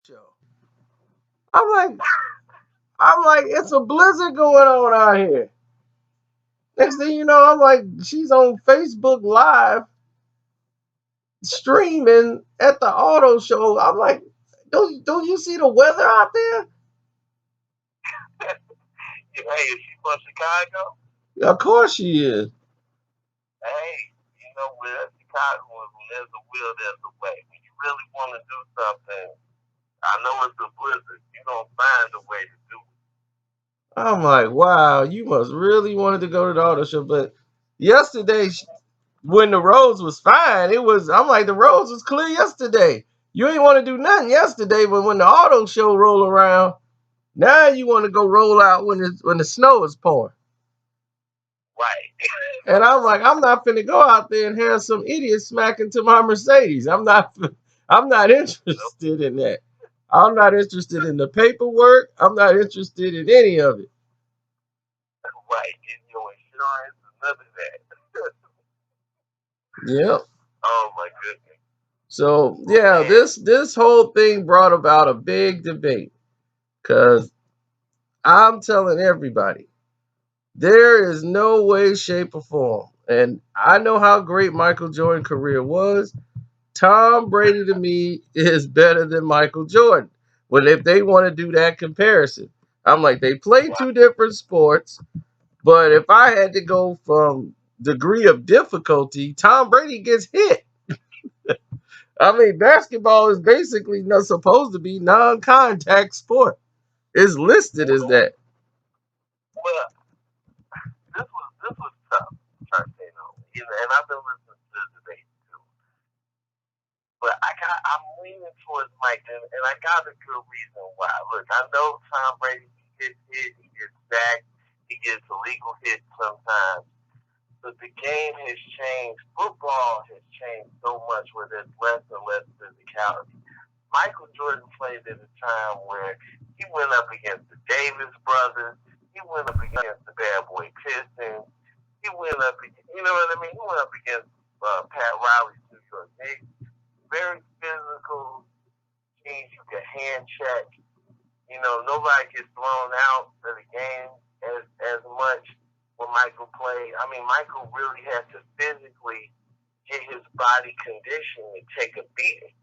show. I'm like, it's a blizzard going on out here. Next thing you know, I'm like, she's on Facebook Live streaming at the auto show. I'm like, don't you see the weather out there? Hey, is she from Chicago? Of course she is. Hey, you know, with Chicago, when there's a will, there's a way. When you really want to do something, I know it's a blizzard. You're going to find a way to do it. I'm like, wow, you must really wanted to go to the auto show. But yesterday, when the roads was fine, I'm like, the roads was clear yesterday. You ain't want to do nothing yesterday, but when the auto show roll around, now you want to go roll out when the snow is pouring. Right. And I'm like, I'm not finna go out there and have some idiot smack into my Mercedes. I'm not interested in that. I'm not interested in the paperwork. I'm not interested in any of it. Right. Getting your insurance and none of that. Yep. Oh, my goodness. So yeah, this whole thing brought about a big debate because I'm telling everybody there is no way, shape, or form, and I know how great Michael Jordan's career was. Tom Brady to me is better than Michael Jordan. Well, if they want to do that comparison, I'm like, they play two different sports, but if I had to go from degree of difficulty, Tom Brady gets hit. I mean, basketball is basically not supposed to be non-contact sport. It's listed as that. Well, this was tough. Trying to say no. And I've been listening to the debate too. But I'm leaning towards Mike, and I got a good reason why. Look, I know Tom Brady gets hit, he gets sacked, he gets illegal hits sometimes. But the game has changed. Football has changed so much where there's less and less physicality. Michael Jordan played at a time where he went up against the Davis brothers. He went up against the Bad Boy Pistons. He went up, you know what I mean? He went up against Pat Riley's New York Knicks. Very physical teams. You can hand check. You know, nobody gets thrown out of the game as much when Michael played. I mean, Michael really had to physically get his body conditioned to take a beating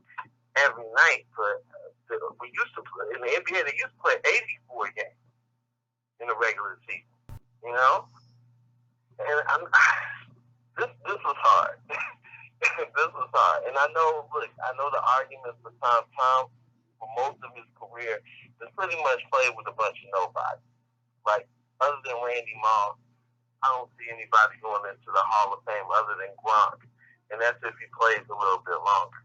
every night. But we used to play in the NBA. They used to play 84 games in the regular season. You know, and this was hard. This was hard. And I know the arguments for Tom for most of his career has pretty much played with a bunch of nobody. Like, other than Randy Moss, I don't see anybody going into the Hall of Fame other than Gronk. And that's if he plays a little bit longer.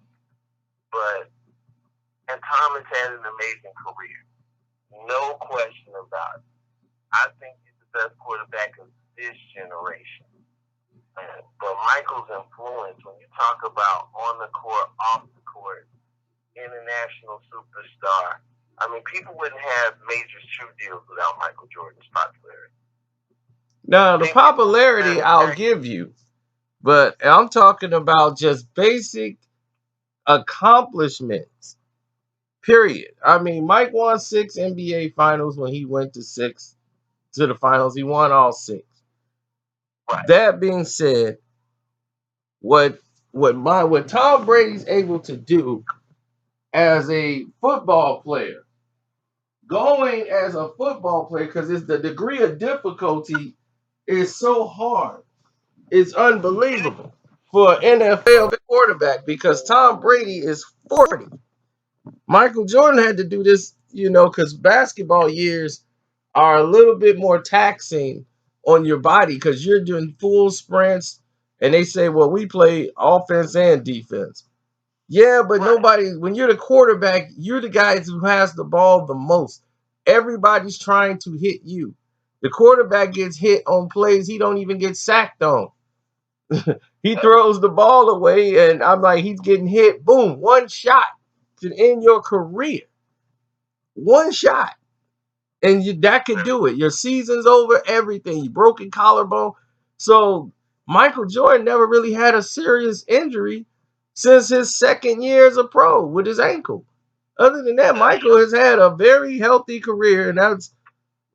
And Tom has had an amazing career. No question about it. I think he's the best quarterback of this generation. But Michael's influence, when you talk about on the court, off the court, international superstar, I mean, people wouldn't have major shoe deals without Michael Jordan's popularity. Now, the popularity I'll give you, but I'm talking about just basic accomplishments. Period. I mean, Mike won 6 NBA finals when he went to the finals. He won all 6. Right. That being said, what Tom Brady's able to do as a football player, going as a football player, because it's the degree of difficulty is so hard. It's unbelievable for an NFL quarterback because Tom Brady is 40. Michael Jordan had to do this, because basketball years are a little bit more taxing on your body because you're doing full sprints. And they say, well, we play offense and defense. Yeah, but nobody, when you're the quarterback, you're the guy who has the ball the most. Everybody's trying to hit you. The quarterback gets hit on plays he don't even get sacked on. He throws the ball away, and I'm like, he's getting hit. Boom, one shot to end your career. One shot. And that could do it. Your season's over, everything. You broken collarbone. So Michael Jordan never really had a serious injury since his second year as a pro with his ankle. Other than that, Michael has had a very healthy career, and that's,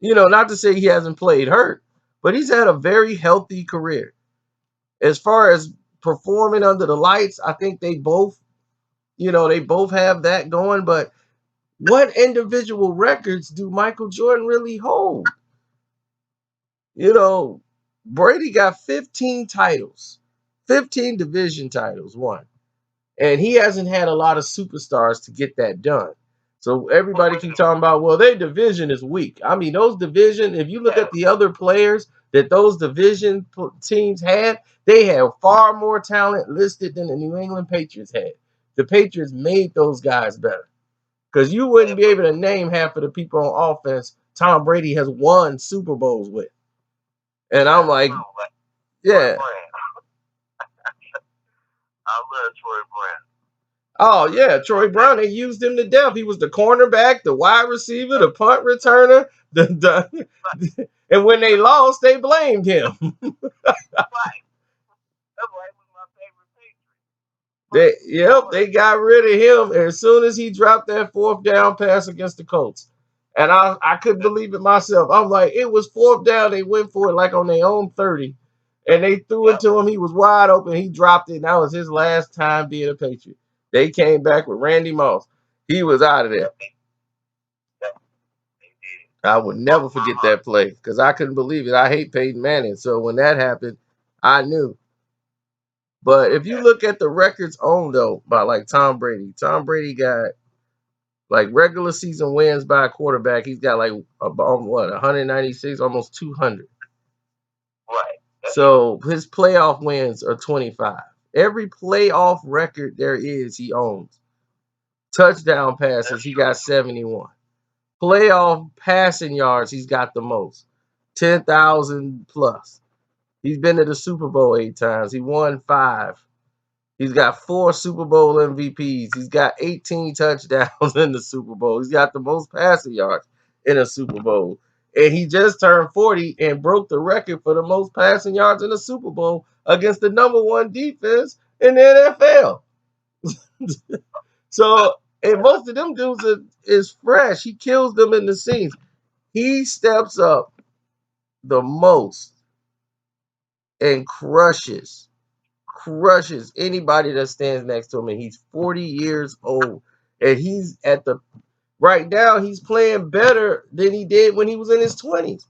not to say he hasn't played hurt, but he's had a very healthy career. As far as performing under the lights, I think they both have that going. But what individual records do Michael Jordan really hold? Brady got 15 titles, 15 division titles won. And he hasn't had a lot of superstars to get that done. So everybody keep talking about, well, their division is weak. I mean, those division, if you look at the other players that those division teams had, they have far more talent listed than the New England Patriots had. The Patriots made those guys better. Because you wouldn't be able to name half of the people on offense Tom Brady has won Super Bowls with. And I'm like, yeah. I love Troy Brown. Oh, yeah, Troy Brown, they used him to death. He was the cornerback, the wide receiver, the punt returner. And when they lost, they blamed him. Right. That's why he was my favorite Patriot. They got rid of him as soon as he dropped that fourth down pass against the Colts. And I couldn't believe it myself. I'm like, it was fourth down. They went for it like on their own 30. And they threw it to him. He was wide open. He dropped it. And that was his last time being a Patriot. They came back with Randy Moss. He was out of there. I would never forget that play because I couldn't believe it. I hate Peyton Manning. So when that happened, I knew. But if you look at the records owned, though, by like Tom Brady got like regular season wins by a quarterback. He's got like, 196, almost 200. Right. So his playoff wins are 25. Every playoff record there is, he owns. Touchdown passes, he got 71. Playoff passing yards, he's got the most. 10,000 plus. He's been to the Super Bowl 8 times. He won 5. He's got 4 Super Bowl MVPs. He's got 18 touchdowns in the Super Bowl. He's got the most passing yards in a Super Bowl. And he just turned 40 and broke the record for the most passing yards in the Super Bowl against the number 1 defense in the NFL. So, and most of them dudes is fresh. He kills them in the scenes. He steps up the most and crushes anybody that stands next to him. And he's 40 years old. And he's right now, he's playing better than he did when he was in his 20s.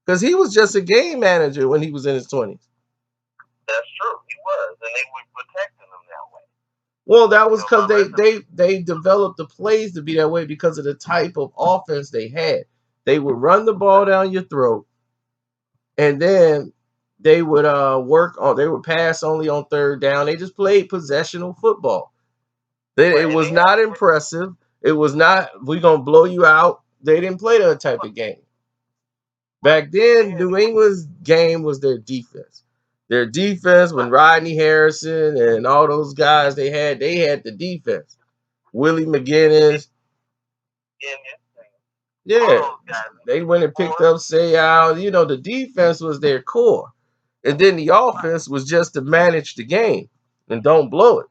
Because he was just a game manager when he was in his 20s. That's true. He was. And they were protecting him that way. Well, that was because they developed the plays to be that way because of the type of offense they had. They would run the ball down your throat, and then they would they would pass only on third down. They just played possessional football. It was not impressive. It was not, we're going to blow you out. They didn't play that type of game. Back then, New England's game was their defense. Their defense, when Rodney Harrison and all those guys they had the defense. Willie McGinnis. Yeah. They went and picked up Sayal. The defense was their core. And then the offense was just to manage the game and don't blow it.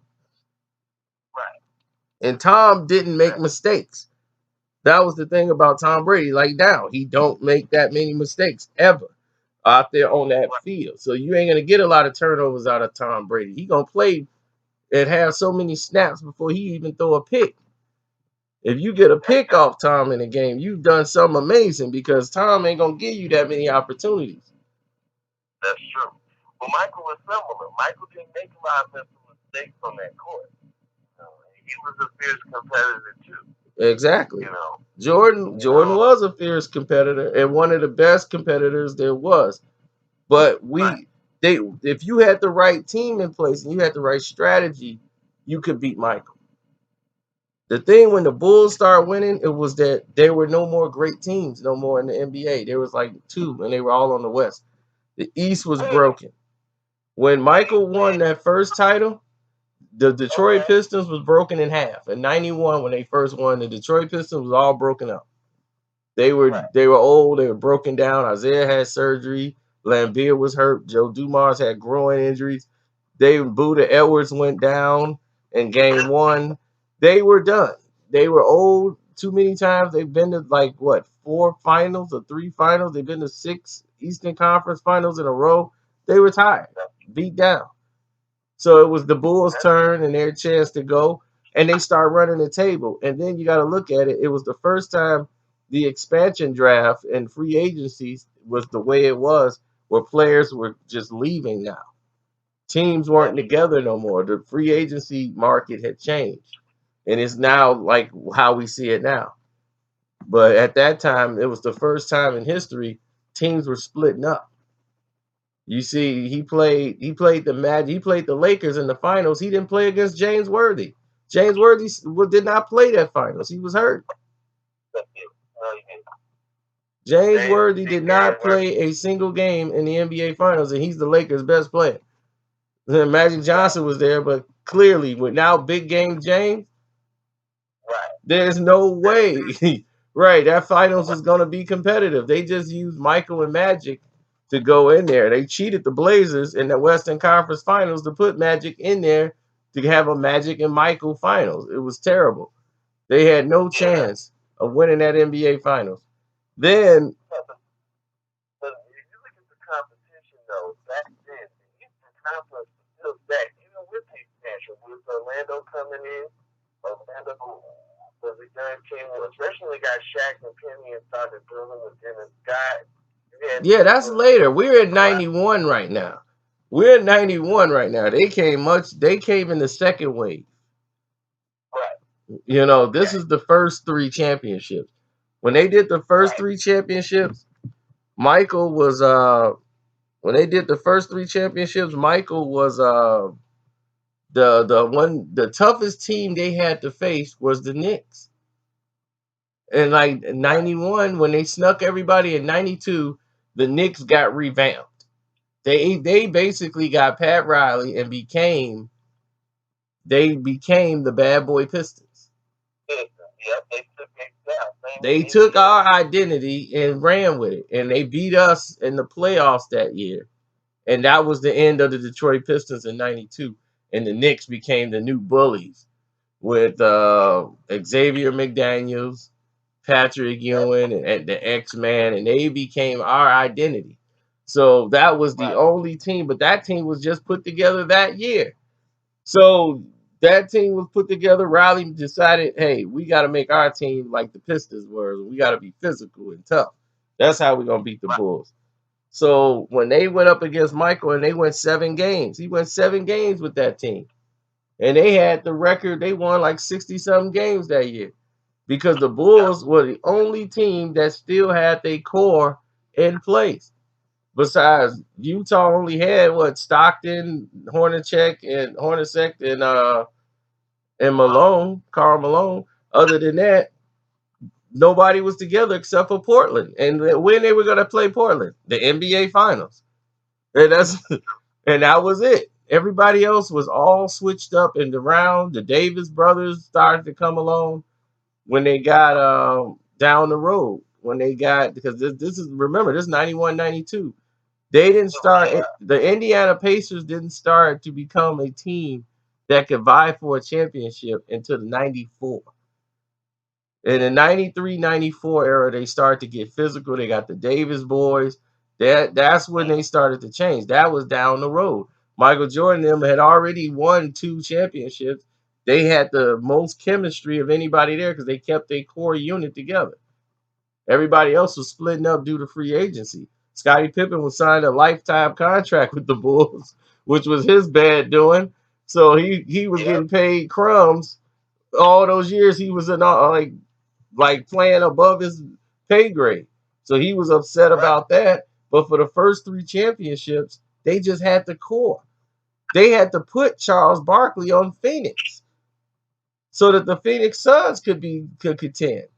Right. And Tom didn't make mistakes. That was the thing about Tom Brady. Like now, he don't make that many mistakes ever out there on that field. So you ain't going to get a lot of turnovers out of Tom Brady. He going to play and have so many snaps before he even throw a pick. If you get a pick off Tom in a game, you've done something amazing because Tom ain't going to give you that many opportunities. That's true. Well, Michael was similar. Michael didn't make a lot of mental mistakes on that court. He was a fierce competitor too. Exactly. Jordan was a fierce competitor and one of the best competitors there was. But if you had the right team in place and you had the right strategy, you could beat Michael. The thing when the Bulls started winning, it was that there were no more great teams no more in the NBA. There was like 2, and they were all on the West. The East was broken. When Michael won that first title, the Detroit Pistons was broken in half. In 91, when they first won, the Detroit Pistons was all broken up. They were old. They were broken down. Isaiah had surgery. Lambeer was hurt. Joe Dumars had groin injuries. Buda Edwards went down in game 1. They were done. they were old too many times. They've been to like what 4 finals or 3 finals. They've been to 6 Eastern Conference finals in a row. They were tired, beat down. So it was the Bulls' turn and their chance to go, and they start running the table. And then you got to look at it. It was the first time the expansion draft and free agencies was the way it was, where players were just leaving now. Teams weren't together no more. The free agency market had changed, and it's now like how we see it now. But at that time, it was the first time in history teams were splitting up. You see, he played the Magic, he played the Lakers in the finals. He didn't play against James Worthy. James Worthy did not play that finals. He was hurt. James Worthy did not play a single game in the NBA finals, and he's the Lakers' best player. Then Magic Johnson was there, but clearly with now big game James, there's no way. Right, that finals is going to be competitive. They just used Michael and Magic to go in there. They cheated the Blazers in the Western Conference Finals to put Magic in there to have a Magic and Michael finals. It was terrible. They had no chance of winning that NBA finals. Then But if you look at the competition, though, back then, the Eastern Conference was still back, even with the expansion, with Orlando coming in. Orlando was a young team, especially when they got Shaq and Penny and started building with Dennis Scott. yeah, that's later. We're at 91 right now. We're at 91 right now. They came in the second wave. Right. You know, this is the first 3 championships. When they did the first 3 championships, Michael was when they did the first 3 championships, Michael was the toughest team they had to face was the Knicks. And like 91, when they snuck everybody in 92, the Knicks got revamped. They basically got Pat Riley and became the bad boy Pistons. Yep, They took our identity and ran with it, and they beat us in the playoffs that year. And that was the end of the Detroit Pistons in 92. And the Knicks became the new bullies with Xavier McDaniels, Patrick Ewing, and the X-Man, and they became our identity. So that was the only team, but that team was just put together that year. So that team was put together. Riley decided, hey, we got to make our team like the Pistons were. We got to be physical and tough. That's how we're going to beat the Bulls. So when they went up against Michael and they went 7 games, he went 7 games with that team. And they had the record, they won like 60-something games that year because the Bulls were the only team that still had their core in place. Besides, Utah only had Stockton, Hornacek, and Malone, Karl Malone. Other than that, nobody was together except for Portland. And when they were going to play Portland, the NBA Finals, and that was it. Everybody else was all switched up and around. The Davis brothers started to come along when they got down the road. When they got because this is remember this 91, 92. They didn't start. The Indiana Pacers didn't start to become a team that could vie for a championship until 94. In the 93, 94 era, they started to get physical. They got the Davis boys. That's when they started to change. That was down the road. Michael Jordan and them had already won 2 championships. They had the most chemistry of anybody there because they kept their core unit together. Everybody else was splitting up due to free agency. Scottie Pippen was signed a lifetime contract with the Bulls, which was his bad doing. So he was getting paid crumbs all those years. He was in like playing above his pay grade. So he was upset about that. But for the first 3 championships, they just had the core. They had to put Charles Barkley on Phoenix so that the Phoenix Suns could contend.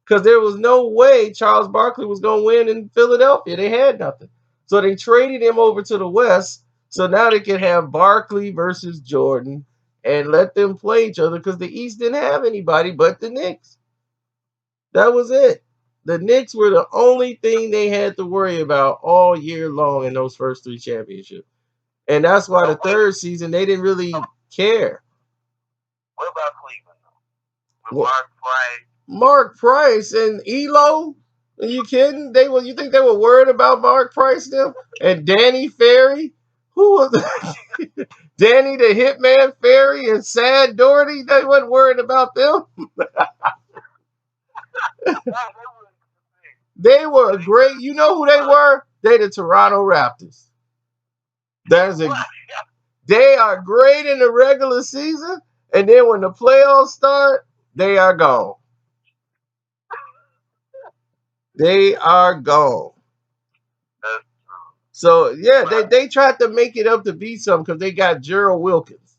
Because there was no way Charles Barkley was going to win in Philadelphia. They had nothing. So they traded him over to the West. So now they can have Barkley versus Jordan and let them play each other because the East didn't have anybody but the Knicks. That was it. The Knicks were the only thing they had to worry about all year long in those first 3 championships. And that's why the third season, they didn't really care. What about Cleveland? With Mark Price. Mark Price and Elo? Are you kidding? You think they were worried about Mark Price them? And Danny Ferry? Who was Danny the Hitman Ferry and Sad Doherty? They wasn't worried about them. They were great. You know who they were? They the Toronto Raptors. They are great in the regular season, and then when the playoffs start, they are gone. They are gone. So yeah, they tried to make it up to be something because they got Gerald Wilkins,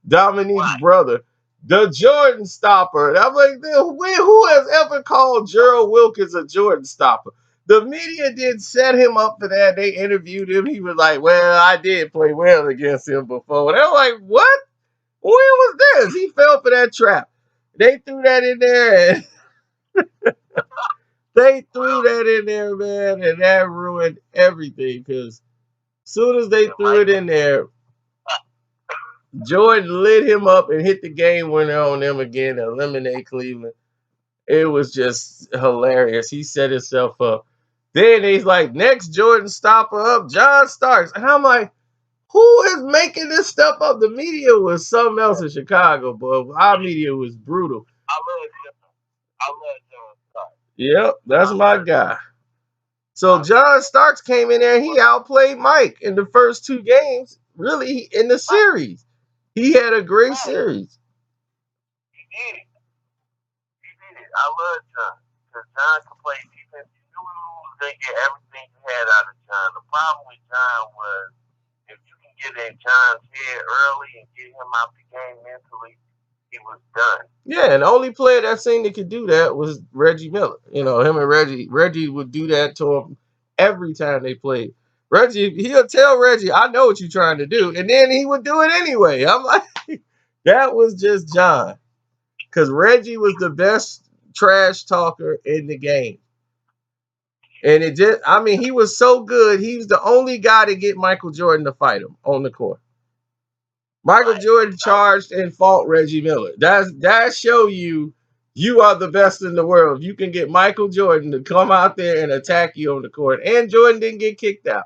Dominique's brother, the Jordan stopper. And I'm like, who has ever called Gerald Wilkins a Jordan stopper? The media did set him up for that. They interviewed him. He was like, well, I did play well against him before. They're like, what? When was this? He fell for that trap. They threw that in there. And they threw that in there, man, and that ruined everything. Because as soon as they threw it in there, Jordan lit him up and hit the game winner on them again to eliminate Cleveland. It was just hilarious. He set himself up. Then he's like, next Jordan stopper up, John Starks. And I'm like, who is making this stuff up? The media was something else in Chicago, but our media was brutal. I love John Starks. Yep, that's my guy. So John Starks came in there and he outplayed Mike in the first two games, really, in the series. He had a great series. He did it. I love John. Because John could play defense. You knew he was going to get everything you had out of John. The problem with John was if you can get in John's head early and get him out the game mentally, he was done. Yeah, and the only player that seemed that could do that was Reggie Miller. You know, him and Reggie. Reggie would do that to him every time they played. Reggie, he'll tell Reggie, I know what you're trying to do. And then he would do it anyway. I'm like, that was just John. Because Reggie was the best trash talker in the game. And he was so good. He was the only guy to get Michael Jordan to fight him on the court. Michael Jordan charged and fought Reggie Miller. That show you are the best in the world. You can get Michael Jordan to come out there and attack you on the court. And Jordan didn't get kicked out.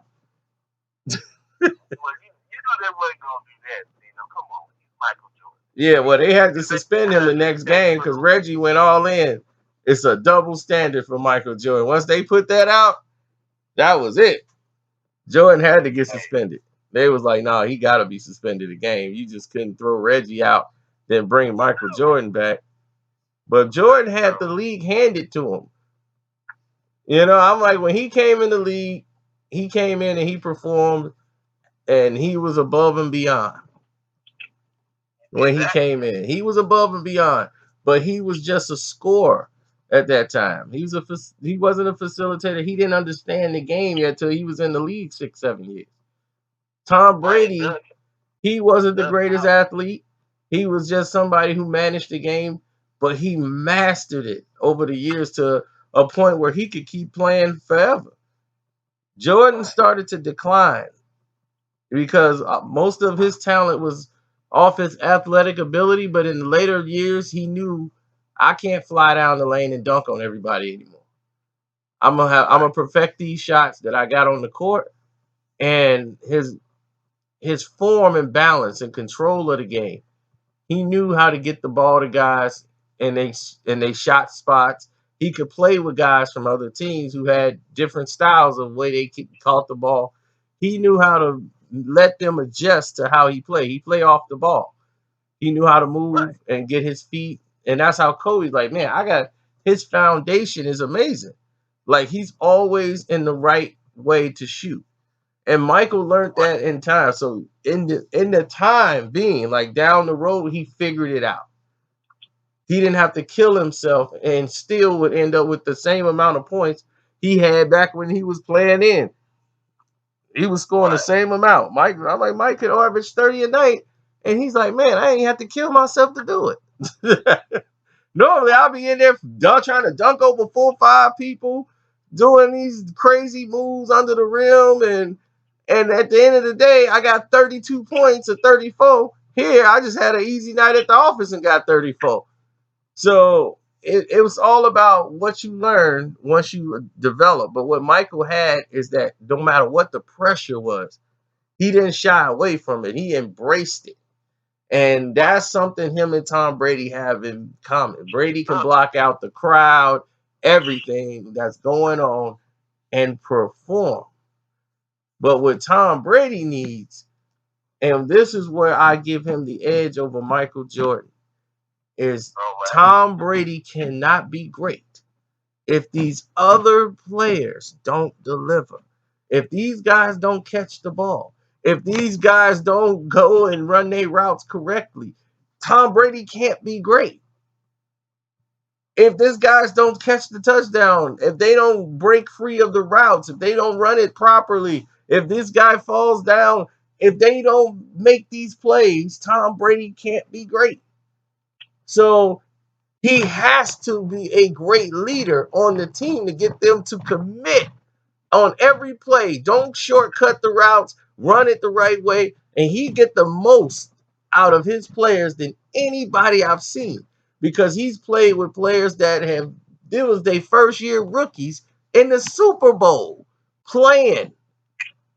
Well, you know they wasn't going to do that. Come on. Michael Jordan. Yeah, well, they had to suspend him the next game because Reggie went all in. It's a double standard for Michael Jordan. Once they put that out, that was it. Jordan had to get suspended. They was like, no, he got to be suspended a game. You just couldn't throw Reggie out, then bring Michael Jordan back. But Jordan had the league handed to him. You know, I'm like, when he came in the league, he came in and he performed, and he was above and beyond. When he came in, he was above and beyond, but he was just a scorer at that time. He wasn't a facilitator. He didn't understand the game yet till he was in the league 6-7 years. Tom Brady, he wasn't the greatest athlete. He was just somebody who managed the game, but he mastered it over the years to a point where he could keep playing forever. Jordan started to decline because most of his talent was off his athletic ability, but in the later years, he knew I can't fly down the lane and dunk on everybody anymore. I'm gonna perfect these shots that I got on the court, and his form and balance and control of the game. He knew how to get the ball to guys and they shot spots. He could play with guys from other teams who had different styles of way they caught the ball. He knew how to let them adjust to how he played. He played off the ball. He knew how to move and get his feet. And that's how Kobe's like, man, his foundation is amazing. Like, he's always in the right way to shoot. And Michael learned that in time. So in the time being, like down the road, he figured it out. He didn't have to kill himself and still would end up with the same amount of points he had back when he was playing in. He was scoring the same amount. Mike could average 30 a night. And he's like, man, I ain't have to kill myself to do it. Normally, I'll be in there trying to dunk over 4 or 5 people, doing these crazy moves under the rim. And at the end of the day, I got 32 points or 34. Here, I just had an easy night at the office and got 34. So it was all about what you learn once you develop. But what Michael had is that no matter what the pressure was, he didn't shy away from it. He embraced it. And that's something him and Tom Brady have in common. Brady can block out the crowd, everything that's going on, and perform. But what Tom Brady needs, and this is where I give him the edge over Michael Jordan, is Tom Brady cannot be great if these other players don't deliver. If these guys don't catch the ball, if these guys don't go and run their routes correctly, Tom Brady can't be great. If these guys don't catch the touchdown, if they don't break free of the routes, if they don't run it properly, if this guy falls down, if they don't make these plays, Tom Brady can't be great. So he has to be a great leader on the team to get them to commit on every play. Don't shortcut the routes, run it the right way, and he get the most out of his players than anybody I've seen because he's played with players that have it was their first year rookies in the Super Bowl playing.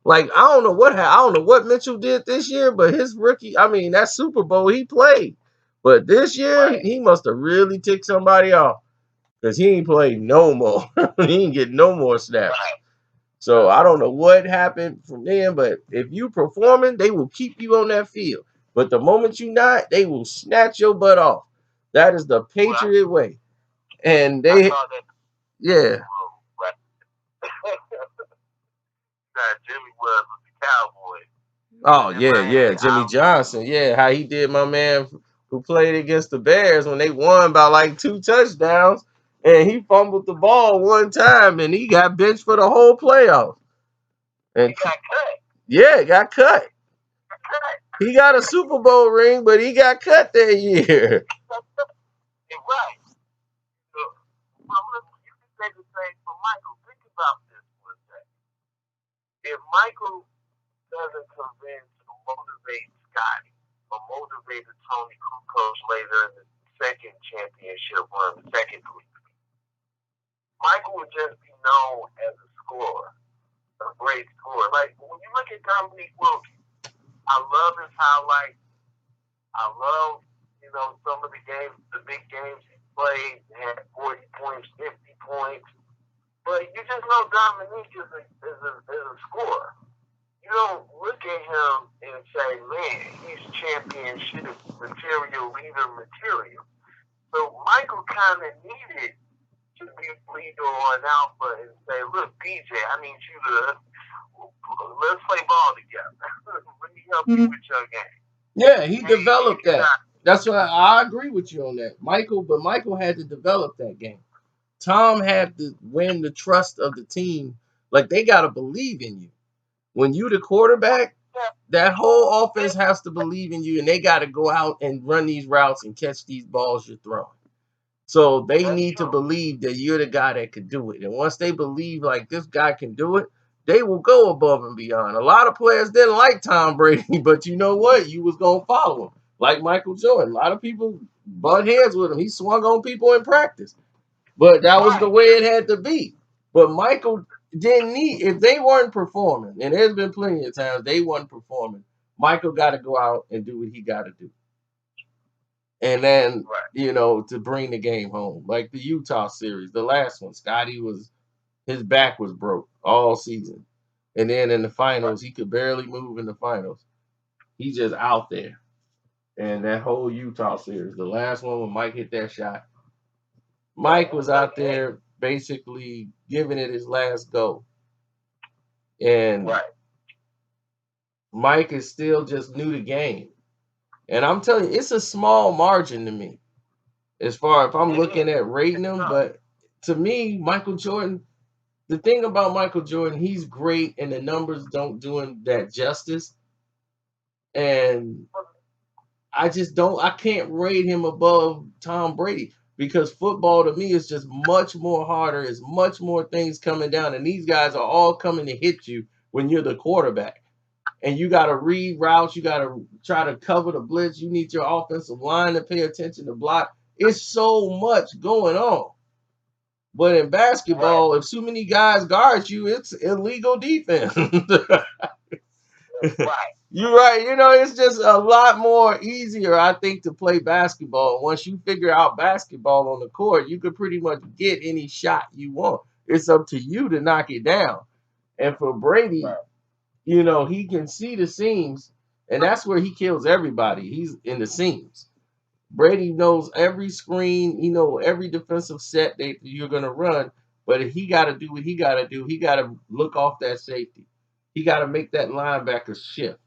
Like I don't know what Mitchell did this year, but his rookie, I mean that Super Bowl he played. But this year he must have really ticked somebody off because he ain't played no more. He ain't get no more snaps. So I don't know what happened from then, but if you performing, they will keep you on that field. But the moment you not, they will snatch your butt off. That is the Patriot way. And they, yeah. Jimmy was with the Cowboys. Oh yeah. Jimmy Johnson, yeah, how he did my man who played against the Bears when they won by like 2 touchdowns, and he fumbled the ball one time, and he got benched for the whole playoff. And he got cut. Yeah, got cut. He got a Super Bowl ring, but he got cut that year. You're right. So, you can say the same for Michael. Think about this for a second. If Michael doesn't convince or motivate Scotty or motivate Tony Kukoc later in the second championship run, the second week, Michael would just be known as a scorer, a great scorer. Like when you look at Dominique Wilkins, I love his highlights. I love, some of the games, the big games he played, had 40 points, 50 points. But you just know Dominique is a scorer. You don't look at him and say, man, he's championship material, leader material. So Michael kind of needed to be a leader or an alpha and say, look, DJ, I need you to, let's play ball together. Let me help you with your game. Yeah, he developed that. That's why I agree with you on that. But Michael had to develop that game. Tom had to win the trust of the team. Like they gotta believe in you. When you the quarterback, that whole offense has to believe in you, and they gotta go out and run these routes and catch these balls you're throwing. So they need to believe that you're the guy that could do it. And once they believe like this guy can do it, they will go above and beyond. A lot of players didn't like Tom Brady, but you know what? You was gonna follow him. Like Michael Jordan. A lot of people butt heads with him. He swung on people in practice. But that was the way it had to be. But Michael didn't need if they weren't performing, and there's been plenty of times they weren't performing. Michael got to go out and do what he got to do, and then to bring the game home. Like the Utah series, the last one, Scotty was his back was broke all season, and then in the finals he could barely move in the finals. He's just out there, and that whole Utah series, the last one when Mike hit that shot. Mike was out there basically giving it his last go. And Mike is still just new to game. And I'm telling you, it's a small margin to me. As far if I'm looking at rating him, but to me, Michael Jordan, the thing about Michael Jordan, he's great and the numbers don't do him that justice. And I can't rate him above Tom Brady. Because football to me is just much more harder. It's much more things coming down, and these guys are all coming to hit you when you're the quarterback. And you got to read routes. You got to try to cover the blitz. You need your offensive line to pay attention to block. It's so much going on. But in basketball, if too many guys guard you, it's illegal defense. Right. You're right. You know, it's just a lot more easier, I think, to play basketball. Once you figure out basketball on the court, you could pretty much get any shot you want. It's up to you to knock it down. And for Brady, Right. you know, he can see the seams, and that's where he kills everybody. He's in the seams. Brady knows every screen, he knows every defensive set that you're gonna run, but he got to do what he got to do. He got to look off that safety. He got to make that linebacker shift.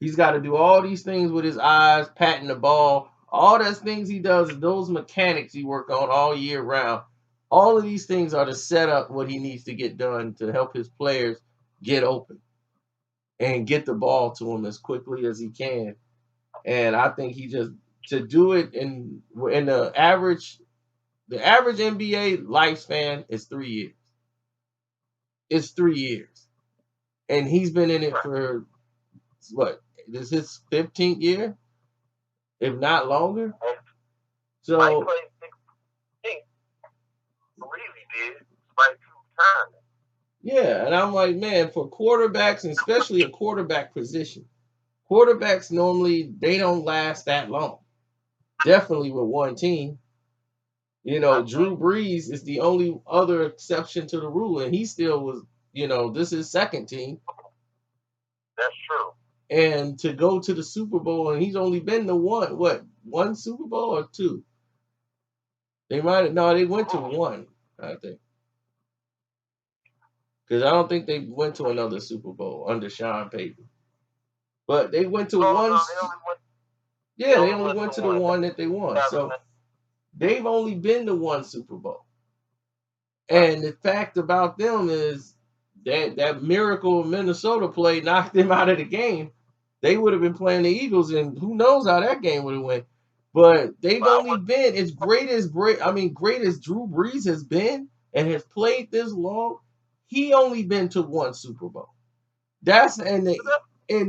He's got to do all these things with his eyes, patting the ball. All those things he does, those mechanics he work on all year round. All of these things are to set up what he needs to get done to help his players get open and get the ball to him as quickly as he can. And I think he just to do it in the average NBA lifespan is 3 years. It's 3 years, and he's been in it for what? This is his 15th year, if not longer. And So Mike played 16. I believe he did. Like 2 times. yeah, and I'm like, man, for quarterbacks, and especially a quarterback position, quarterbacks normally they don't last that long. Definitely with one team. You know, Drew Brees is the only other exception to the rule, and he still was, this is second team. That's true. And to go to the Super Bowl, and he's only been to one Super Bowl or two? They might have, no, they went to one, I think. Because I don't think they went to another Super Bowl under Sean Payton. But they went to one. No, They only went to the one that they won. So they've only been to one Super Bowl. And the fact about them is that miracle Minnesota play knocked them out of the game. They would have been playing the Eagles, and who knows how that game would have went. But they've only been as great as great as Drew Brees has been and has played this long. He only been to one Super Bowl. That's in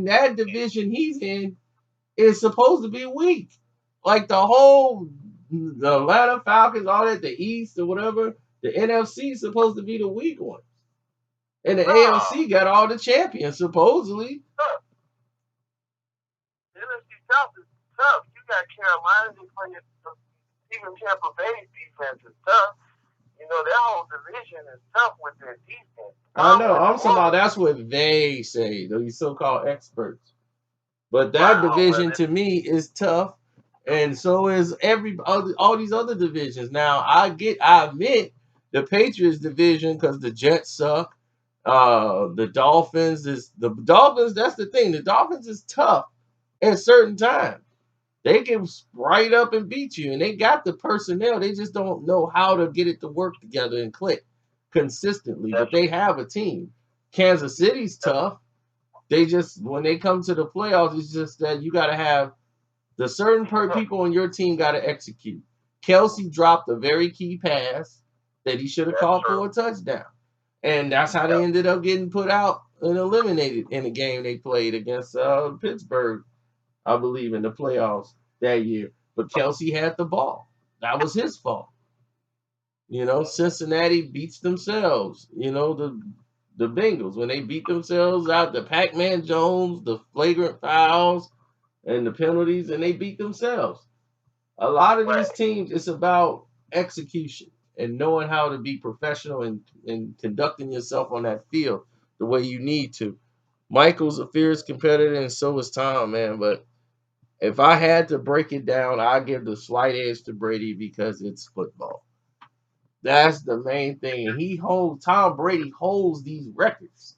that division he's in is supposed to be weak. Like the Atlanta Falcons, all that, the East or whatever, the NFC is supposed to be the weak one. And the AFC got all the champions, supposedly. The NFC South is tough. You got Carolina, even Tampa Bay's defense is tough. You know, that whole division is tough with their defense. I know. I'm talking about that's what they say, these so-called experts. But that division to me is tough, and so is all these other divisions. Now I admit the Patriots division because the Jets suck. The Dolphins. That's the thing. The Dolphins is tough at certain times. They can right up and beat you, and they got the personnel. They just don't know how to get it to work together and click consistently. But they have a team. Kansas City's tough. They just when they come to the playoffs, it's just that you got to have the certain people on your team got to execute. Kelsey dropped a very key pass that he should have caught for a touchdown, and that's how they ended up getting put out and eliminated in the game they played against Pittsburgh, I believe, in the playoffs that year. But Kelsey had the ball. That was his fault. Cincinnati beats themselves. The Bengals, when they beat themselves out, the Pac-Man Jones, the flagrant fouls, and the penalties, and they beat themselves. A lot of these teams, it's about execution and knowing how to be professional and conducting yourself on that field the way you need to. Michael's a fierce competitor, and so is Tom, man. But if I had to break it down, I'd give the slight edge to Brady because it's football. That's the main thing. And Tom Brady holds these records.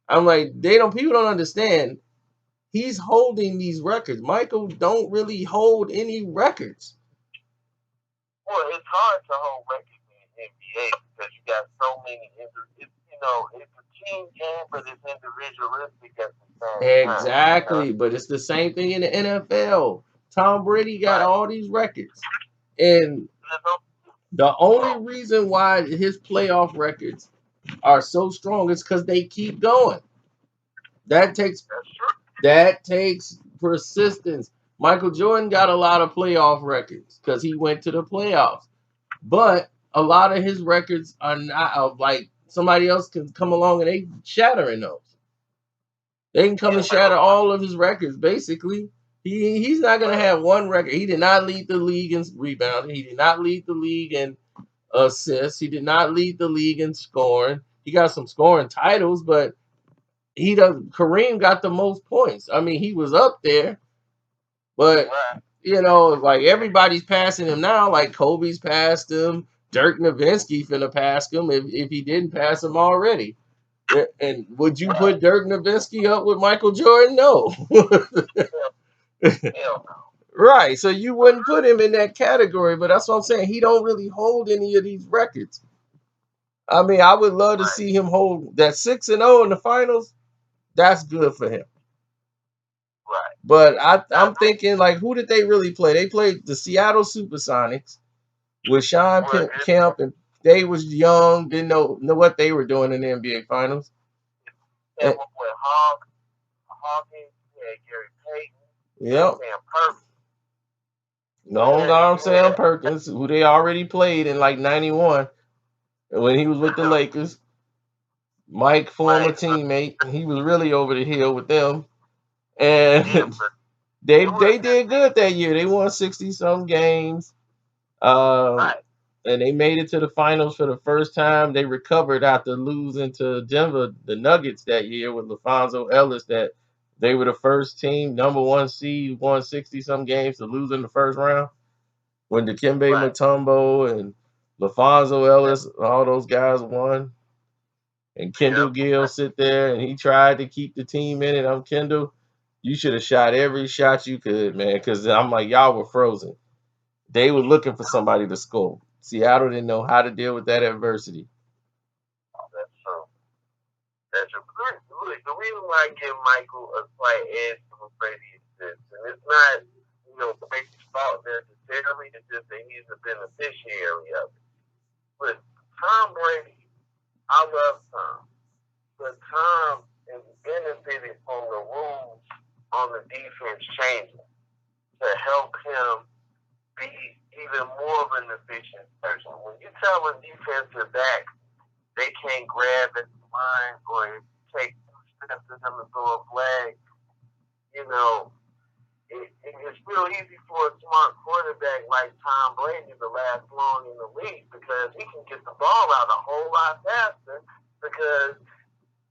I'm like, people don't understand. He's holding these records. Michael don't really hold any records. Well, it's hard to hold records in the NBA because you got so many injuries. It's a team game, but it's individualistic at the same time. Exactly, but it's the same thing in the NFL. Tom Brady got all these records. And the only reason why his playoff records are so strong is because they keep going. That takes persistence. Michael Jordan got a lot of playoff records because he went to the playoffs. But a lot of his records are not like somebody else can come along and they shattering those. They can come and shatter all of his records. Basically, he's not gonna have one record. He did not lead the league in rebounding. He did not lead the league in assists. He did not lead the league in scoring. He got some scoring titles, but he does. Kareem got the most points. I mean, he was up there, but like everybody's passing him now. Like Kobe's passed him. Dirk Nowitzki finna pass him if he didn't pass him already. And would you put Dirk Nowitzki up with Michael Jordan? No. Right. So you wouldn't put him in that category, but that's what I'm saying. He don't really hold any of these records. I mean, I would love to see him hold that 6-0 in the finals. That's good for him. Right. But I'm thinking, like, who did they really play? They played the Seattle Supersonics with Sean Kemp, and they was young, didn't know what they were doing in the NBA Finals. And with Hawkins, Gary Payton, yep. Sam Perkins. Long arm Sam Perkins, who they already played in like '91 when he was with the Lakers. Mike, former teammate, he was really over the hill with them, and they did good that year. They won 60-some games, and they made it to the finals for the first time. They recovered after losing to Denver, the Nuggets that year with LaFonso Ellis. That they were the first team, number one seed, won 60-some games to lose in the first round. When Dikembe Mutombo and LaFonso Ellis, all those guys won. And Kendall Gill sit there and he tried to keep the team in it. I'm Kendall. You should have shot every shot you could, man, because I'm like, y'all were frozen. They were looking for somebody to score. Seattle didn't know how to deal with that adversity. That's true. That's true. The reason why I give Michael a slight edge to Brady is this, and it's not, Brady's fault necessarily, it's just that he's a beneficiary of it. But Tom Brady, I love Tom, but Tom is benefited from the rules on the defense changing to help him be even more of an efficient person. When you tell a defensive back they can't grab at the line or take 2 steps to them to throw a flag, it's real easy for a smart quarterback like Tom Brady to last long in the league because he can get the ball out a whole lot faster because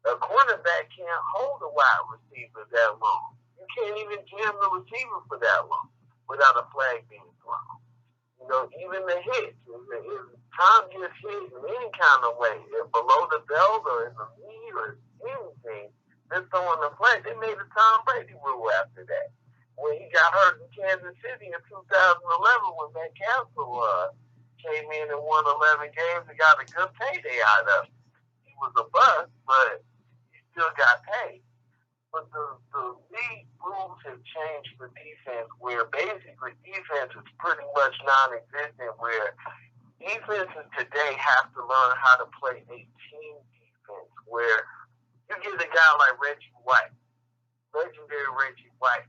a quarterback can't hold a wide receiver that long. You can't even jam the receiver for that long without a flag being thrown. Even the hits, if Tom gets hit in any kind of way, below the belt or in the knee or anything, they're throwing the flag. They made a Tom Brady rule after that. When he got hurt in Kansas City in 2011 when Matt Castle came in and won 11 games and got a good payday out of it. He was a bust, but he still got paid. But the league rules have changed for defense where basically defense is pretty much non-existent, where defenses today have to learn how to play a team defense where you get a guy like Reggie White, legendary Reggie White,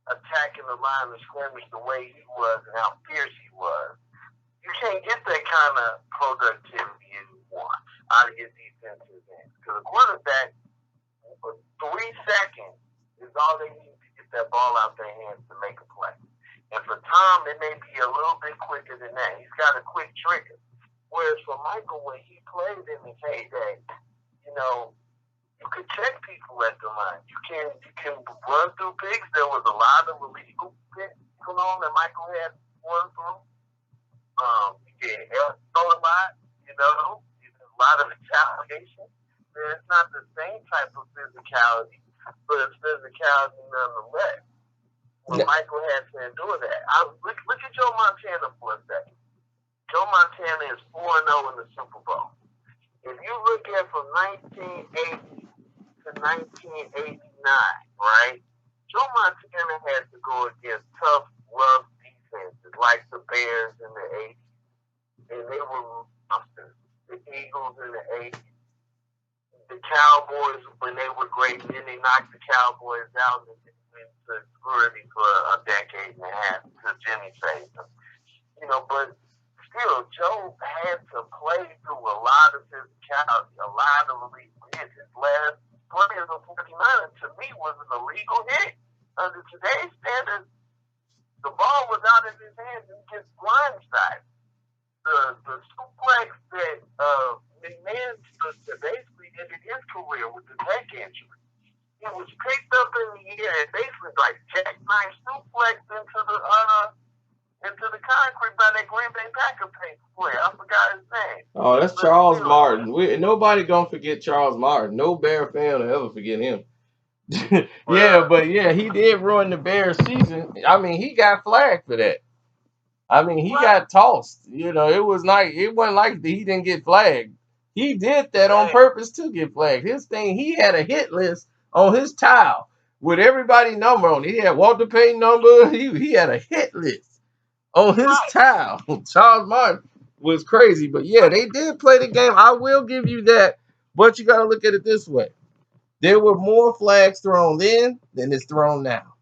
attacking the line of scrimmage the way he was and how fierce he was. You can't get that kind of productivity anymore out of your defensive end. Because a quarterback, for 3 seconds, is all they need to get that ball out their hands to make a play. And for Tom, it may be a little bit quicker than that. He's got a quick trigger. Whereas for Michael, when he played in his heyday, you could check people at the line. You can run through picks. There was a lot of illegal picks going on that Michael had run through. You get throw a lot, a lot of retaliation. It's not the same type of physicality, but it's physicality nonetheless. When Michael had to endure that. Look at Joe Montana for a second. Joe Montana is 4-0 in the Super Bowl. If you look at from 1980 to 1989, right? Joe Montana had to go against tough, rough defenses like the Bears in the 80s. And they were monsters. The Eagles in the 80s. The Cowboys when they were great, and then they knocked the Cowboys out and went to security for a decade and a half until Jimmy saved him. But still, Joe had to play through a lot of physicality, a lot of illegal hits. His last play as a 49er, to me, was an illegal hit. Under today's standards, the ball was out of his hands and gets blindsided. The suplex that McMahon basically ended his career with the neck injury. He was picked up in the air and basically like jackknife suplex into the concrete by that Green Bay Packers player. I forgot his name. Oh, that's Charles Martin. Nobody gonna forget Charles Martin. No Bear fan will ever forget him. Yeah, he did ruin the Bears season. I mean, he got flagged for that. I mean, he got tossed. It wasn't like he didn't get flagged. He did that on purpose to get flagged. His thing, he had a hit list on his towel with everybody's number on it. He had Walter Payton number. He had a hit list on his towel. Charles Martin was crazy. But yeah, they did play the game. I will give you that. But you got to look at it this way. There were more flags thrown then than is thrown now.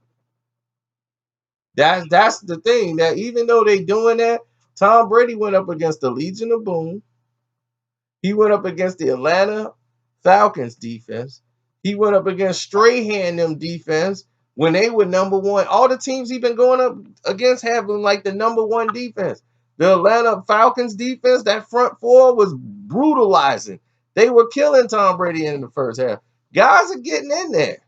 That's the thing, that even though they doing that, Tom Brady went up against the Legion of Boom. He went up against the Atlanta Falcons defense. He went up against Strahan them defense when they were number one. All the teams he been going up against have been like the number one defense. The Atlanta Falcons defense, that front four was brutalizing. They were killing Tom Brady in the first half. Guys are getting in there.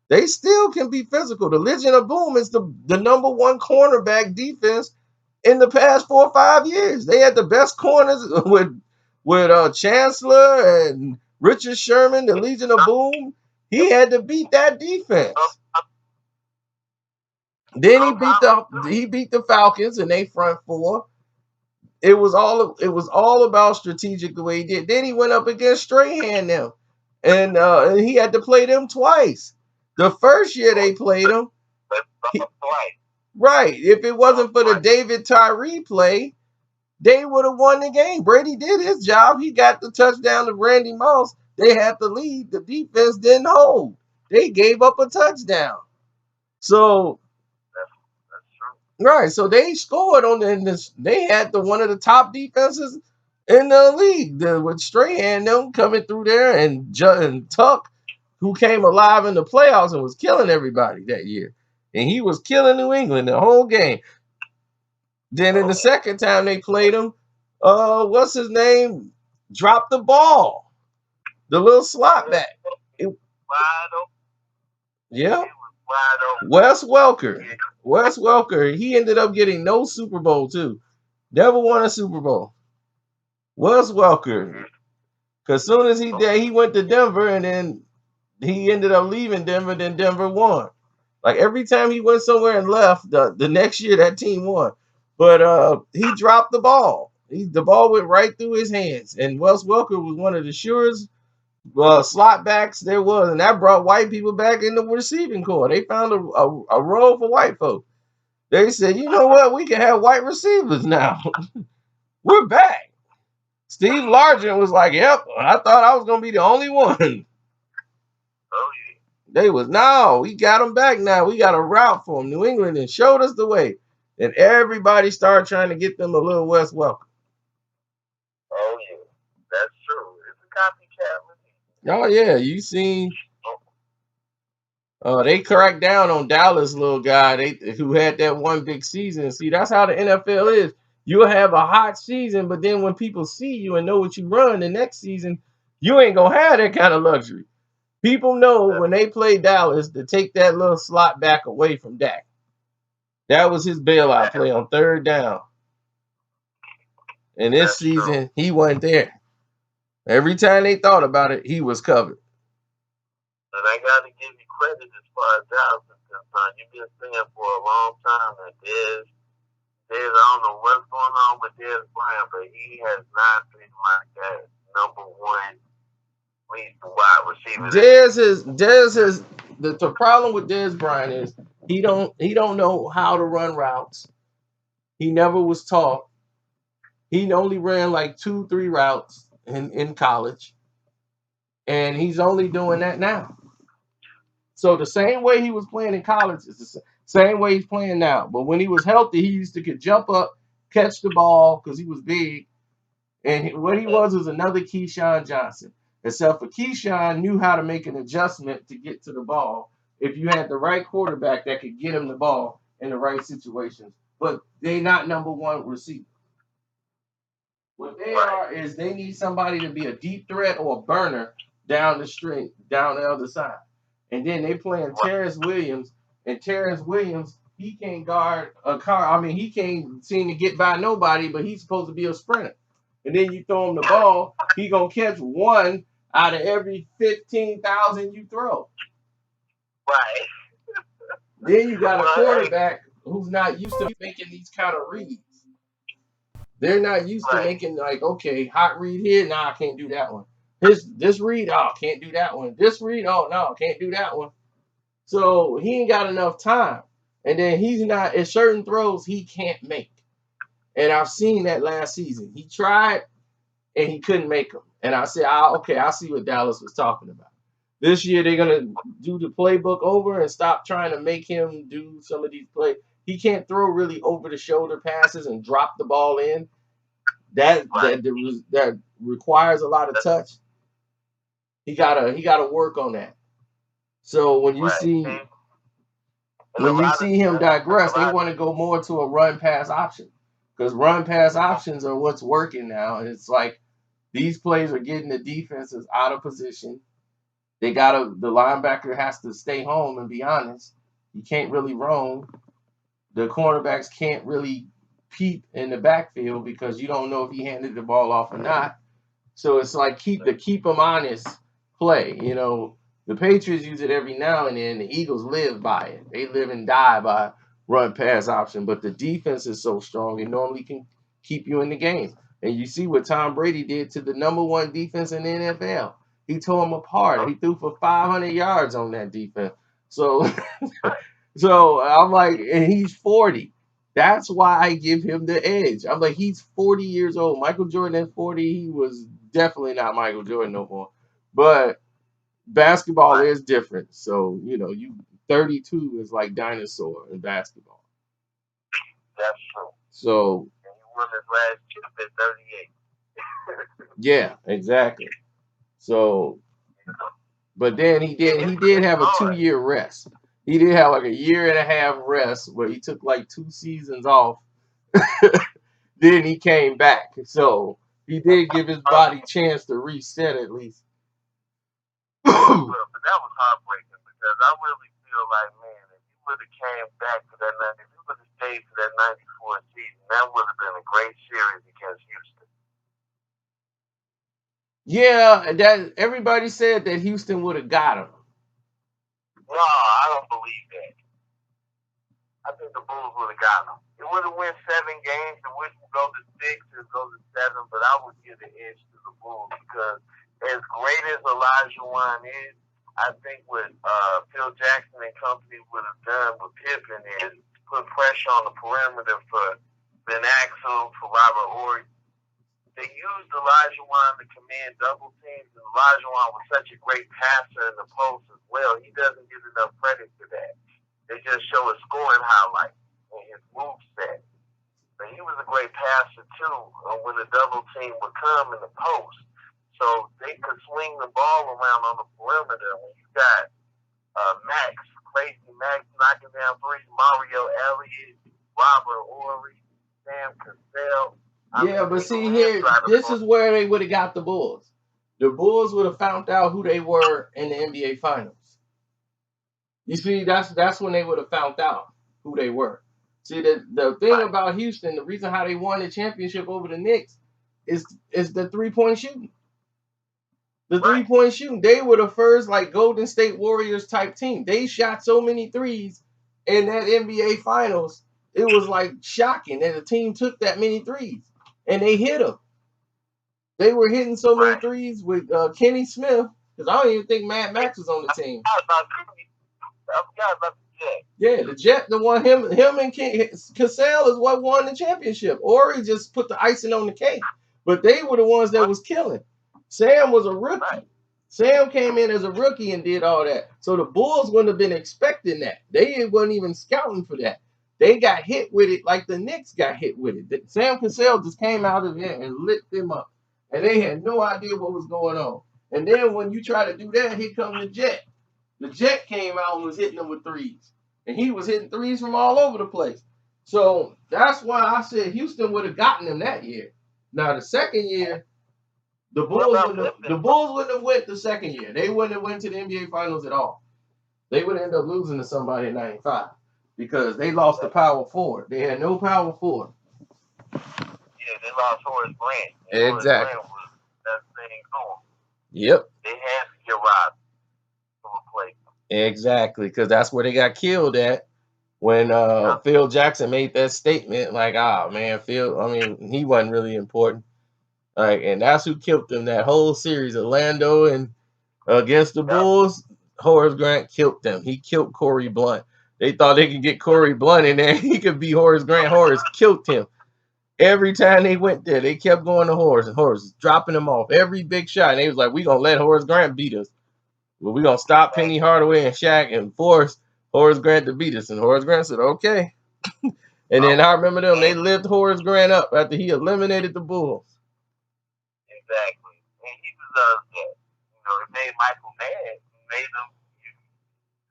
They still can be physical. The Legion of Boom is the number one cornerback defense in the past 4 or 5 years. They had the best corners with Chancellor and Richard Sherman, the Legion of Boom. He had to beat that defense. Then he beat the Falcons and they front four. It was all about strategic the way he did. Then he went up against Strahan now, and he had to play them twice. The first year they played him, right? If it wasn't for the David Tyree play, they would have won the game. Brady did his job. He got the touchdown to Randy Moss. They had the lead. The defense didn't hold. They gave up a touchdown. So right, so they scored on this. They had one of the top defenses in the league with Strahan them coming through there, and Tuck, who came alive in the playoffs and was killing everybody that year, and he was killing New England the whole game. Then in the second time they played him, what's his name? Dropped the ball, the little slot back. Yeah, Wes Welker. He ended up getting no Super Bowl too. Never won a Super Bowl. Wes Welker. Because soon as he went to Denver, and then he ended up leaving Denver. Then Denver won. Like every time he went somewhere and left, the next year that team won. But he dropped the ball. The ball went right through his hands. And Wes Welker was one of the surest slot backs there was, and that brought white people back in the receiving corps. They found a role for white folks. They said, you know what, we can have white receivers now. We're back. Steve Largent was like, yep, I thought I was going to be the only one. They was, no, we got them back now. We got a route for them. New England and showed us the way. And everybody started trying to get them a little Wes Welker. Oh, yeah. That's true. It's a copycat. Oh, yeah. You seen they cracked down on Dallas little guy who had that one big season. See, that's how the NFL is. You'll have a hot season, but then when people see you and know what you run the next season, you ain't going to have that kind of luxury. People know when they play Dallas to take that little slot back away from Dak. That was his bailout play on third down. And this season, he wasn't there. Every time they thought about it, he was covered. And I got to give you credit as far as Dallas is concerned. You've been saying for a long time that Dez, I don't know what's going on with Dez Bryant, but he has not been like that number one wide receiver. Dez is the problem with Dez Bryant is he don't know how to run routes. He never was taught. He only ran like 2-3 routes in college, and he's only doing that now. So the same way he was playing in college is the same way he's playing now. But when he was healthy, he used to could jump up, catch the ball because he was big, and what he was another Keyshawn Johnson. Except for Keyshawn knew how to make an adjustment to get to the ball if you had the right quarterback that could get him the ball in the right situations. But they not number one receiver. What they are is they need somebody to be a deep threat or a burner down the string, down the other side. And then they playing Terrence Williams, and Terrence Williams, he can't guard a car. I mean, he can't seem to get by nobody, but he's supposed to be a sprinter. And then you throw him the ball, he gonna catch one out of every 15,000 you throw. Right. Then you got a quarterback who's not used to making these kind of reads. They're not used to making like, okay, hot read here, nah, I can't do that one. This read, oh, can't do that one. This read, oh no, can't do that one. So he ain't got enough time. And then he's not at certain throws he can't make. And I've seen that last season. He tried and he couldn't make them. And I said, okay, I see what Dallas was talking about. This year they're gonna do the playbook over and stop trying to make him do some of these plays. He can't throw really over the shoulder passes and drop the ball in. That requires a lot of touch. He gotta work on that. So when you see him digress, they want to go more to a run pass option because run pass options are what's working now. And it's like these plays are getting the defenses out of position. The linebacker has to stay home and be honest. He can't really roam. The cornerbacks can't really peep in the backfield because you don't know if he handed the ball off or not. So it's like keep them honest play. You know, the Patriots use it every now and then. The Eagles live by it. They live and die by run pass option. But the defense is so strong, it normally can keep you in the game. And you see what Tom Brady did to the number one defense in the NFL. He tore them apart. He threw for 500 yards on that defense. So, so I'm like, and he's 40. That's why I give him the edge. I'm like, he's 40 years old. Michael Jordan at 40, he was definitely not Michael Jordan no more. But basketball is different. So, you know, 32 is like dinosaur in basketball. That's true. So, and he won his last chip at 38. Yeah, exactly. So, but then he did have a 2-year rest. He did have like a year and a half rest where he took like 2 seasons off. Then he came back. So he did give his body a chance to reset at least. But that was heartbreaking because I really feel like, man, if he would have came back to that, if he would have stayed to that 94 season, that would have been a great series against Houston. Yeah, that everybody said that Houston would have got him. No, I don't believe that. I think the Bulls would have got him. It would have won 7 games. It wouldn't go to 6. It would go to 7. But I would give the edge to the Bulls because as great as Elijah Wan is, I think what Phil Jackson and company would have done with Pippen is put pressure on the perimeter for Ben Axel, for Robert Horry. They used Elijah Wan to command double teams, and Elijah Wan was such a great passer in the post as well. He doesn't get enough credit for that. They just show his scoring highlights and his move set. But he was a great passer too when the double team would come in the post. So they could swing the ball around on the perimeter. When you got Crazy Max knocking down 3, Mario Elliott, Robert Horry, Sam Cassell. Yeah, but see here, this is where they would have got the Bulls. The Bulls would have found out who they were in the NBA Finals. You see, that's when they would have found out who they were. See, the thing about Houston, the reason how they won the championship over the Knicks is the 3-point shooting. The 3-point shooting. They were the first like Golden State Warriors type team. They shot so many threes in that NBA Finals. It was like shocking that a team took that many threes. And they hit them. They were hitting so many threes with Kenny Smith, because I don't even think Mad Max was on the team. Yeah, the Jet, him and Cassell is what won the championship. Horry just put the icing on the cake. But they were the ones that was killing. Sam was a rookie. Sam came in as a rookie and did all that. So the Bulls wouldn't have been expecting that. They wasn't even scouting for that. They got hit with it like the Knicks got hit with it. Sam Cassell just came out of there and lit them up. And they had no idea what was going on. And then when you try to do that, here comes the Jet. The Jet came out and was hitting them with threes. And he was hitting threes from all over the place. So that's why I said Houston would have gotten them that year. Now the second year, the Bulls wouldn't have went the second year. They wouldn't have went to the NBA Finals at all. They would end up losing to somebody in '95 because they lost the power forward. They had no power forward. Yeah, they lost Horace Grant. Exactly. Horace Grant was that thing going. Yep. They had to get Rob to replace him. Exactly, because that's where they got killed at when Phil Jackson made that statement. Like, man, Phil. I mean, he wasn't really important. And that's who killed them that whole series. Orlando and against the Bulls, Horace Grant killed them. He killed Corey Blunt. They thought they could get Corey Blunt in there. He could be Horace Grant. Horace killed him. Every time they went there, they kept going to Horace, and Horace was dropping them off every big shot. And they was like, "We gonna let Horace Grant beat us. Well, we gonna stop Penny Hardaway and Shaq and force Horace Grant to beat us." And Horace Grant said, "Okay." And then I remember them. They lifted Horace Grant up after he eliminated the Bulls. Exactly, and he deserves that. You know, it made Michael mad. It made him.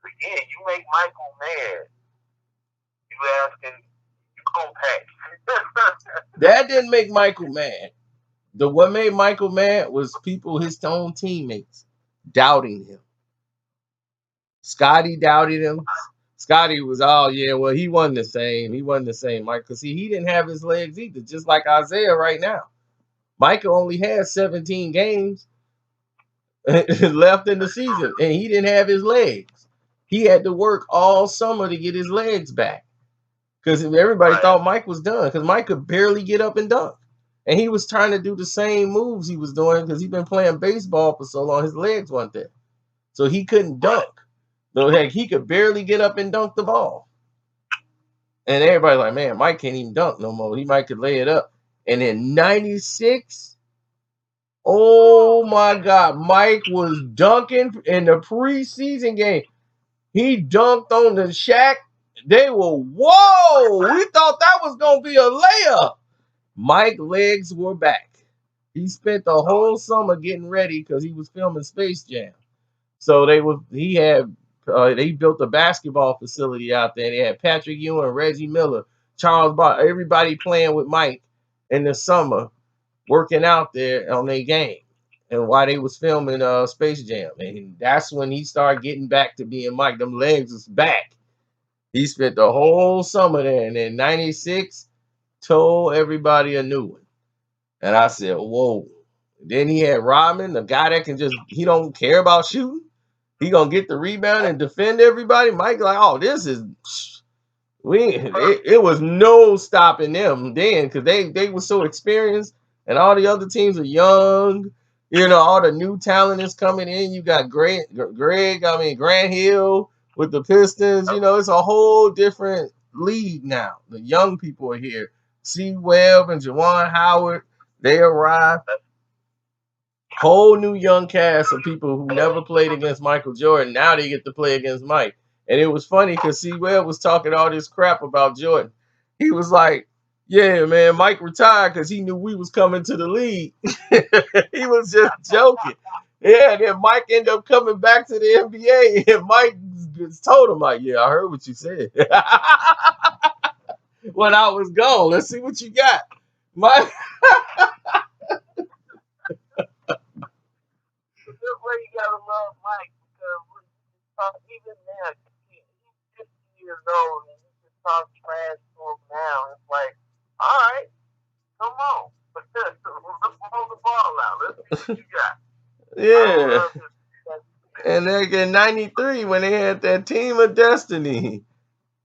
Again, you make Michael mad. You asking. That didn't make Michael mad. What made Michael mad was people, his own teammates, doubting him. Scotty doubted him. Scotty was, he wasn't the same. He wasn't the same, Mike, because he didn't have his legs either, just like Isaiah right now. Michael only had 17 games left in the season, and he didn't have his legs. He had to work all summer to get his legs back. Because everybody thought Mike was done because Mike could barely get up and dunk. And he was trying to do the same moves he was doing because he'd been playing baseball for so long. His legs weren't there. So he couldn't dunk. So he could barely get up and dunk the ball. And everybody's like, man, Mike can't even dunk no more. He might could lay it up. And in '96, oh my God, Mike was dunking in the preseason game. He dunked on the Shaq. They were, whoa, we thought that was going to be a layup. Mike's legs were back. He spent the whole summer getting ready because he was filming Space Jam. So they built a basketball facility out there. They had Patrick Ewing, Reggie Miller, Charles Barkley, everybody playing with Mike in the summer, working out there on their game. And while they was filming Space Jam. And that's when he started getting back to being Mike. Them legs was back. He spent the whole summer there, and in '96, told everybody a new one. And I said, whoa. Then he had Rodman, the guy that he don't care about shooting. He gonna get the rebound and defend everybody. Mike like, oh, this is it was no stopping them then because they were so experienced, and all the other teams are young. You know, all the new talent is coming in. You got Grant Hill with the Pistons. You know, it's a whole different league now. The young people are here. C. Webb and Juwan Howard, they arrived. Whole new young cast of people who never played against Michael Jordan. Now they get to play against Mike. And it was funny because C. Webb was talking all this crap about Jordan. He was like, yeah, man, Mike retired because he knew we was coming to the league. He was just joking. Yeah, then Mike ended up coming back to the NBA, and Mike just told him, like, yeah, I heard what you said. When I was gone, let's see what you got. Mike. You gotta love Mike because even now, he's 50 years old and you can talk trash to him now. It's like, all right, come on. Let's roll the ball out. Let's see what you got. Yeah. And then in '93, when they had that Team of Destiny,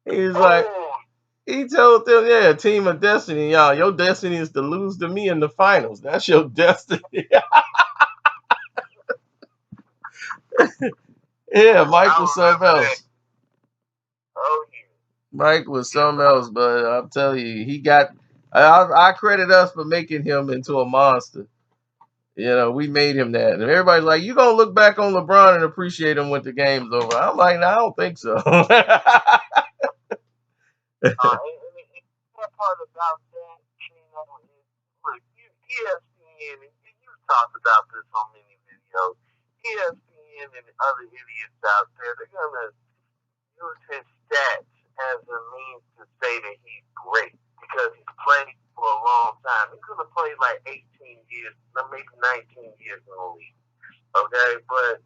he was like, he told them, yeah, Team of Destiny, y'all, your destiny is to lose to me in the finals. That's your destiny. Yeah, Mike was something else. Oh, yeah. Mike was something else, but I'm telling you, he got. I credit us for making him into a monster. You know, we made him that. And everybody's like, you going to look back on LeBron and appreciate him when the game's over. I'm like, no, I don't think so. That part about that, you know, is, look, ESPN, and you talked about this on many videos, ESPN and other idiots out there, they're going to use his stats as a means to say that he's great because he's played for a long time. He's going to play like 18 years, maybe 19 years in the league. Okay, but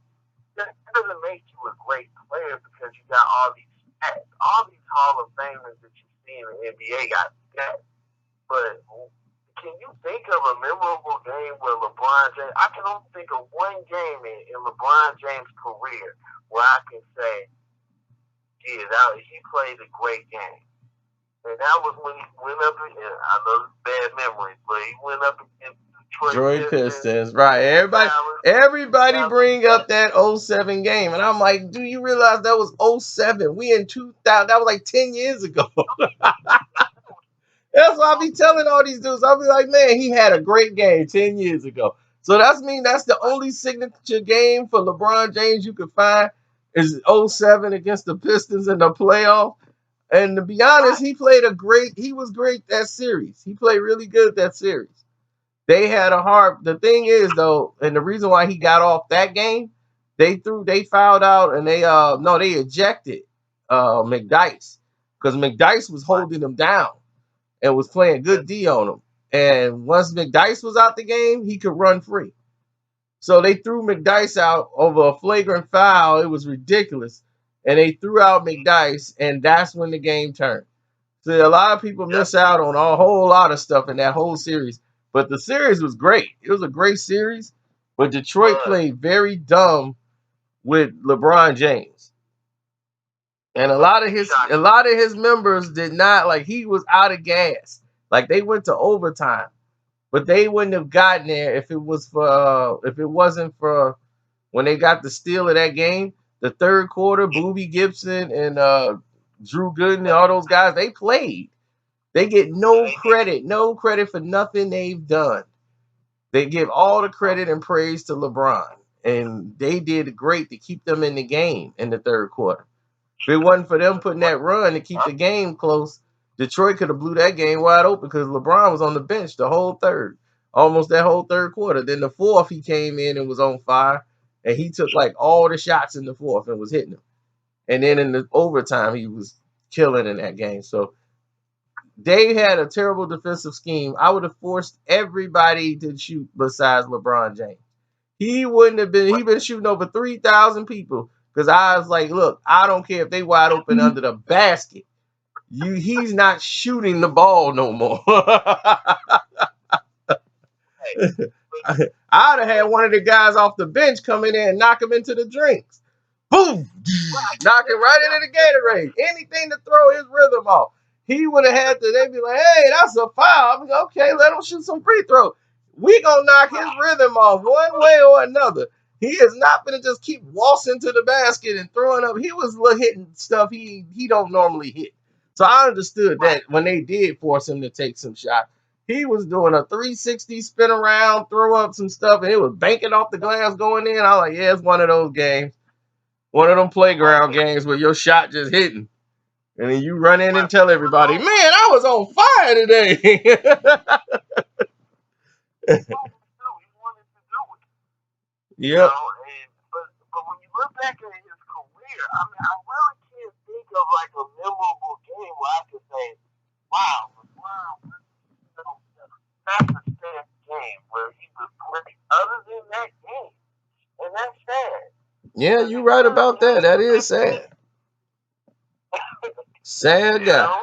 that doesn't make you a great player because you got all these stats. All these Hall of Famers that you see in the NBA got stats. But can you think of a memorable game where LeBron James? I can only think of one game in LeBron James' career where I can say, yeah, he played a great game. And that was when he went up against, I know it's bad memories, but he went up against Detroit Pistons, right? Everybody bring up that 07 game, and I'm like, do you realize that was 07? We in 2000. That was like 10 years ago. That's why I be telling all these dudes. I'll be like, man, he had a great game 10 years ago. So that's the only signature game for LeBron James you could find is 07 against the Pistons in the playoff. And to be honest, he was great that series. He played really good that series. They had a hard. The thing is though, and the reason why he got off that game, they fouled out and they ejected McDyess because McDyess was holding him down and was playing good D on him. And once McDyess was out the game, he could run free. So they threw McDyess out over a flagrant foul. It was ridiculous. And they threw out McDyess, and that's when the game turned. So a lot of people miss out on a whole lot of stuff in that whole series. But the series was great. It was a great series. But Detroit played very dumb with LeBron James. And a lot of his members did not, like, he was out of gas. Like, they went to overtime. But they wouldn't have gotten there if it wasn't for when they got the steal of that game. The third quarter, Boobie Gibson and Drew Gooden and all those guys, they played. They get no credit for nothing they've done. They give all the credit and praise to LeBron. And they did great to keep them in the game in the third quarter. If it wasn't for them putting that run to keep the game close, Detroit could have blew that game wide open because LeBron was on the bench the whole third, almost that whole third quarter. Then the fourth, he came in and was on fire, and he took like all the shots in the fourth and was hitting them. And then in the overtime, he was killing in that game. So they had a terrible defensive scheme. I would have forced everybody to shoot besides LeBron James. He wouldn't have been. He been shooting over 3,000 people because I was like, look, I don't care if they wide open under the basket. He's not shooting the ball no more. I'd have had one of the guys off the bench come in there and knock him into the drinks. Boom! Knock it right into the Gatorade. Anything to throw his rhythm off. He would have had to, they'd be like, hey, that's a foul. I'm like, okay, let him shoot some free throw. We gonna knock his rhythm off one way or another. He is not gonna just keep waltzing to the basket and throwing up. He was hitting stuff he don't normally hit. So I understood that when they did force him to take some shots. He was doing a 360 spin around, throw up some stuff, and it was banking off the glass going in. I was like, yeah, it's one of those games. One of them playground games where your shot just hitting. And then you run in and tell everybody, man, I was on fire today. Yep. But when you look back at his career, I mean, I really can't think of like a memorable game where I could say, wow, that's a sad game where he was great. Other than that game, and that's sad. Yeah, you're right about that. That is sad. Sad guy.